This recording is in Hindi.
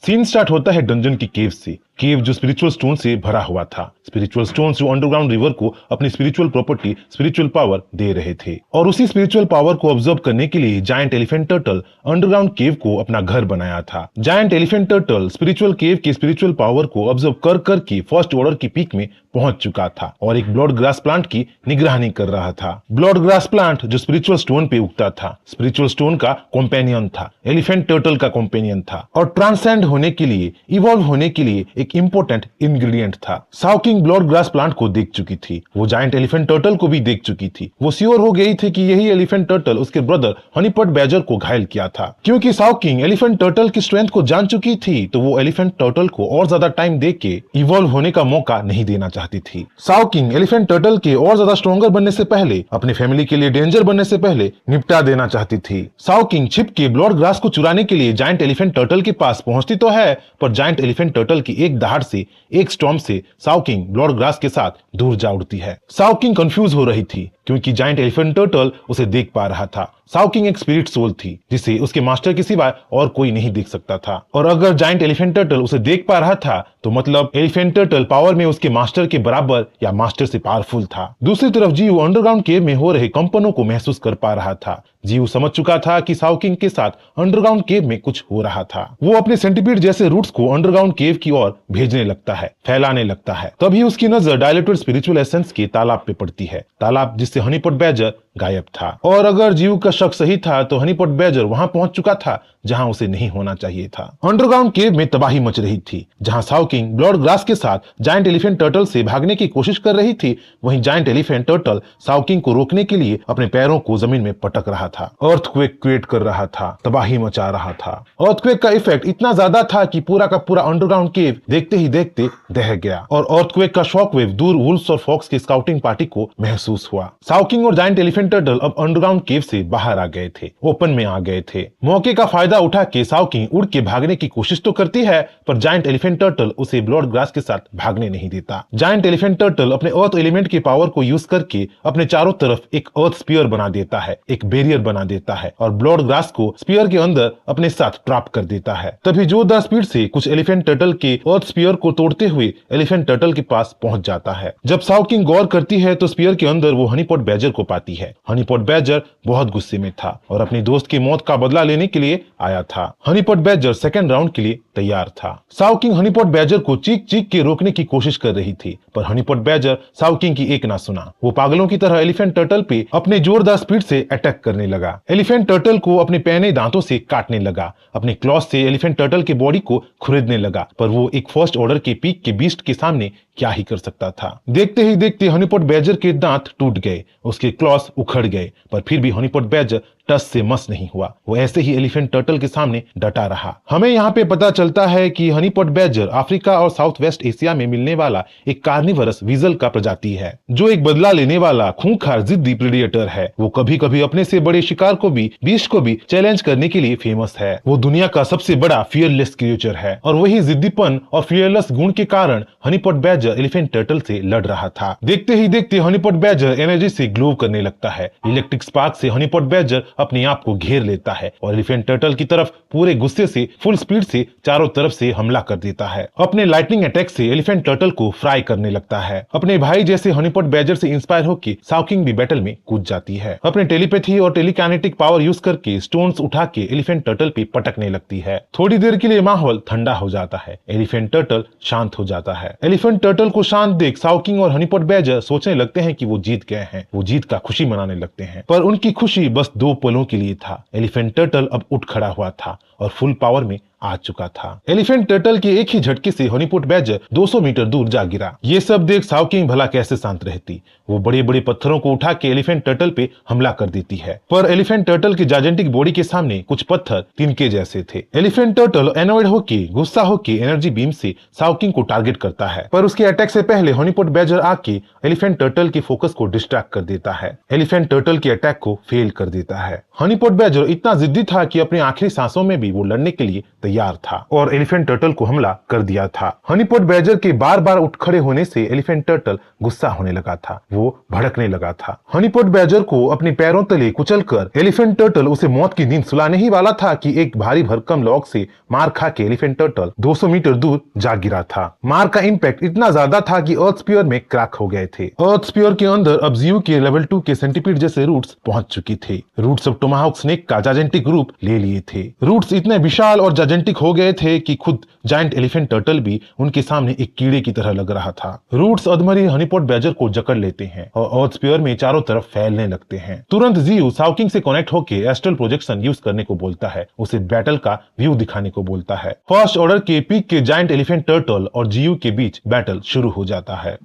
सीन स्टार्ट होता है डंजन की केव से। केव जो स्पिरिचुअल स्टोन से भरा हुआ था। स्पिरिचुअल स्टोन जो अंडरग्राउंड रिवर को अपनी स्पिरिचुअल प्रॉपर्टी, स्पिरिचुअल पावर दे रहे थे। और उसी स्पिरिचुअल पावर को ऑब्जर्व करने के लिए जायंट एलिफेंट टर्टल अंडरग्राउंड केव को अपना घर बनाया था। जायंट एलिफेंट टर्टल स्पिरिचुअल केव की स्पिरिचुअल पावर को ऑब्जर्व कर करके फर्स्ट ऑर्डर की पीक में पहुंच चुका था और एक ब्लड ग्रास प्लांट की निगरानी कर रहा था। ब्लड ग्रास प्लांट जो स्पिरिचुअल स्टोन पे उगता था, स्पिरिचुअल स्टोन का कॉम्पेनियन था, एलिफेंट टर्टल का कॉम्पेनियन था और ट्रांसेंड होने के लिए, इवॉल्व होने के लिए एक इंपॉर्टेंट इंग्रेडिएंट था। Sao king blood grass plant को देख चुकी थी, वो जायंट एलिफेंट टर्टल को भी देख चुकी थी। वो श्योर हो गई थी कि यही एलिफेंट टर्टल उसके ब्रदर हनीपॉट बैजर को घायल किया था। क्योंकि साओ किंग एलिफेंट टर्टल की स्ट्रेंथ को जान चुकी थी, तो वो एलिफेंट टर्टल को और ज्यादा टाइम देके इवॉल्व होने का मौका नहीं देना चाहती थी। साओ किंग एलिफेंट टर्टल के और ज्यादा स्ट्रॉन्गर बनने से पहले, अपने फैमिली के लिए डेंजर बनने से पहले निपटा देना चाहती थी। साओ किंग छिप के ब्लड ग्रास को चुराने के लिए जायंट एलिफेंट टर्टल के पास पहुंचती तो है, पर जायंट एलिफेंट टर्टल की एक दहाड़ से, एक स्टॉर्म से साओ किंग ब्लड ग्रास के साथ दूर जा उड़ती है। साओ किंग कंफ्यूज हो रही थी क्योंकि जायंट एलिफेंट टर्टल उसे देख पा रहा था। साओ किंग एक स्पिरिट सोल थी जिसे उसके मास्टर के सिवाय और कोई नहीं देख सकता था, और अगर जायंट एलिफेंट टर्टल उसे देख पा रहा था तो मतलब एलिफेंट टर्टल पावर में उसके मास्टर के बराबर या मास्टर से पावरफुल था। दूसरी तरफ जीव अंडरग्राउंड केव में हो रहे कंपनों को महसूस कर पा रहा था। जीव समझ चुका था कि साओ किंग के साथ अंडरग्राउंड केव में कुछ हो रहा था। वो अपने सेंटीपीड जैसे रूट्स को अंडरग्राउंड केव की ओर भेजने लगता है, फैलाने लगता है। तभी उसकी नजर डायलेटेड स्पिरिचुअल एसेंस के तालाब पे पड़ती है, तालाब जिससे हनीपॉट बैजर गायब था। और अगर जीव का शक सही था तो हनीपॉट बैजर वहां पहुंच चुका था जहां उसे नहीं होना चाहिए था। अंडरग्राउंड केव में तबाही मच रही थी। जहां साओ किंग ब्लड ग्रास के साथ जायंट एलिफेंट टर्टल से भागने की कोशिश कर रही थी, वहीं giant elephant turtle Sao king को रोकने के लिए अपने पैरों को जमीन में पटक रहा था, अर्थक्वेक क्रिएट कर रहा था, तबाही मचा रहा था। अर्थक्वेक का इफेक्ट इतना ज्यादा था कि पूरा का पूरा अंडरग्राउंड केव देखते ही देखते दह गया और अर्थक्वेक का शॉकवेव दूर वुल्व्स और फॉक्स की स्काउटिंग पार्टी को महसूस हुआ। साओ किंग और जायंट एलिफेंट टर्टल अब अंडरग्राउंड केव से बाहर आ गए थे, ओपन में आ गए थे। मौके का फायदा उठा के साओ किंग उड़ के भागने की कोशिश तो करती है, पर जायंट एलिफेंट टर्टल उसे ब्लड ग्रास के साथ भागने नहीं देता। जायंट एलिफेंट टर्टल अपने अर्थ एलिमेंट की पावर को यूज करके अपने चारों तरफ एक अर्थ स्पीयर बना देता है, एक बैरियर बना देता है और ब्लड ग्रास को स्पीयर के अंदर अपने साथ ट्रैप कर देता है। तभी जोरदार स्पीड से कुछ एलिफेंट टर्टल के अर्थ स्पीयर को तोड़ते हुए एलिफेंट टर्टल के पास पहुंच जाता है। जब साओ किंग गौर करती है तो स्पीयर के अंदर वो हनीपॉट बैजर को पाती है। हनीपॉट बैजर बहुत गुस्से में था और अपनी दोस्त की मौत का बदला लेने के लिए आया था। हनीपॉट बैजर सेकंड राउंड के लिए तैयार था। साओ किंग हनीपॉट बैजर को चीख चीख के रोकने की कोशिश कर रही थी, पर हनीपॉट बैजर साओ किंग की एक ना सुना। वो पागलों की तरह एलिफेंट टर्टल पे अपने जोरदार स्पीड से अटैक करने लगा। एलिफेंट टर्टल को अपने पैने दांतों से काटने लगा, अपने क्लॉज से एलिफेंट टर्टल के बॉडी को खुरेदने लगा, पर वो एक फर्स्ट ऑर्डर के पीक के बीस्ट के सामने क्या ही कर सकता था। देखते ही देखते हनीपॉट बैजर के दांत टूट गए, उसके क्लॉज उखड़ गए, पर फिर भी हनीपॉट बैजर टस से मस नहीं हुआ। वो ऐसे ही एलिफेंट टर्टल के सामने डटा रहा। हमें यहाँ पे पता चलता है कि हनीपॉट बैजर अफ्रीका और साउथ वेस्ट एशिया में मिलने वाला एक कार्निवरस वीजल का प्रजाति है, जो एक बदला लेने वाला खूंखार जिद्दी प्रेडिएटर है। वो कभी कभी अपने से बड़े शिकार को भी, बीस्ट को भी चैलेंज करने के लिए फेमस है। वो दुनिया का सबसे बड़ा फियरलेस क्रिएचर है और वही जिद्दीपन और फियरलेस गुण के कारण हनीपॉट बैजर एलिफेंट टर्टल से लड़ रहा था। देखते ही देखते हनीपॉट बैजर एनर्जी से ग्लो करने लगता है। इलेक्ट्रिक स्पार्क से हनीपॉट बैजर अपने आप को घेर लेता है और एलिफेंट टर्टल की तरफ पूरे गुस्से से फुल स्पीड से चारों तरफ से हमला कर देता है। अपने लाइटनिंग अटैक से एलिफेंट टर्टल को फ्राई करने लगता है। अपने भाई जैसे हनीपॉट बैजर से इंस्पायर होकर साओ किंग भी बैटल में कूद जाती है। अपने टेलीपैथी और टेलीकाइनेटिक पावर यूज करके स्टोन्स उठा के एलिफेंट टर्टल पे पटकने लगती है। थोड़ी देर के लिए माहौल ठंडा हो जाता है, एलिफेंट टर्टल शांत हो जाता है। एलिफेंट टर्टल को शांत देख साओ किंग और हनीपॉट बैजर सोचने लगते हैं कि वो जीत गए हैं। वो जीत का खुशी मनाने लगते हैं, पर उनकी खुशी बस 2 पलों के लिए था। एलिफेंट टर्टल अब उठ खड़ा हुआ था और फुल पावर में आ चुका था। एलिफेंट टर्टल के एक ही झटके से हनीपॉट बैजर 200 मीटर दूर जा गिरा। ये सब देख साओ किंग भला कैसे शांत रहती। वो बड़े बड़े पत्थरों को उठा के एलिफेंट टर्टल पे हमला कर देती है, पर एलिफेंट टर्टल के जायंटिक बॉडी के सामने कुछ पत्थर तिनके जैसे थे। एलिफेंट टर्टल एनोइड होके, गुस्सा होके एनर्जी बीम से साओ किंग को टारगेट करता है, पर उसके अटैक से पहले हनीपॉट बैजर आके एलिफेंट टर्टल के फोकस को डिस्ट्रैक्ट कर देता है। एलिफेंट टर्टल के अटैक को फेल कर देता है। हनीपॉट बैजर इतना जिद्दी था कि अपने आखिरी सांसों में भी वो लड़ने के लिए तैयार था और एलिफेंट टर्टल को हमला कर दिया था। हनीपॉट बैजर के बार बार उठ खड़े होने से एलिफेंट टर्टल गुस्सा होने लगा था, वो भड़कने लगा था। हनीपॉट बैजर को अपने पैरों तले कुचलकर एलिफेंट टर्टल उसे मौत की नींद सुलाने ही वाला था कि एक भारी भरकम लॉग से मार खा के एलिफेंट टर्टल 200 मीटर दूर जा गिरा था। मार का इंपैक्ट इतना ज्यादा था कि अर्थ स्पीयर में क्रैक हो गए थे। अर्थ स्पीयर के अंदर अब जीव के लेवल 2 के सेंटीपीड जैसे रूट्स पहुंच चुकी थे। रूट्स अब टोमाहाउक स्नेक का जायंटिक रूप ले लिए थे। रूट्स इतने विशाल और जायंटिक हो गए थे कि खुद जायंट एलिफेंट टर्टल भी उनके सामने एक कीड़े की तरह लग रहा था। रूट्स अधमरी हनीपॉट बैजर को जकड़ लेते हैं और अर्थ स्पीयर में चारों तरफ फैलने लगते हैं। तुरंत जीव साउकिंग से कनेक्ट होकर एस्ट्रल प्रोजेक्शन यूज करने को बोलता है, उसे बैटल का व्यू दिखाने को बोलता है। फर्स्ट ऑर्डर के पीक के जायंट एलिफेंट टर्टल और जीव के बीच बैटल शुरू हो जाता है।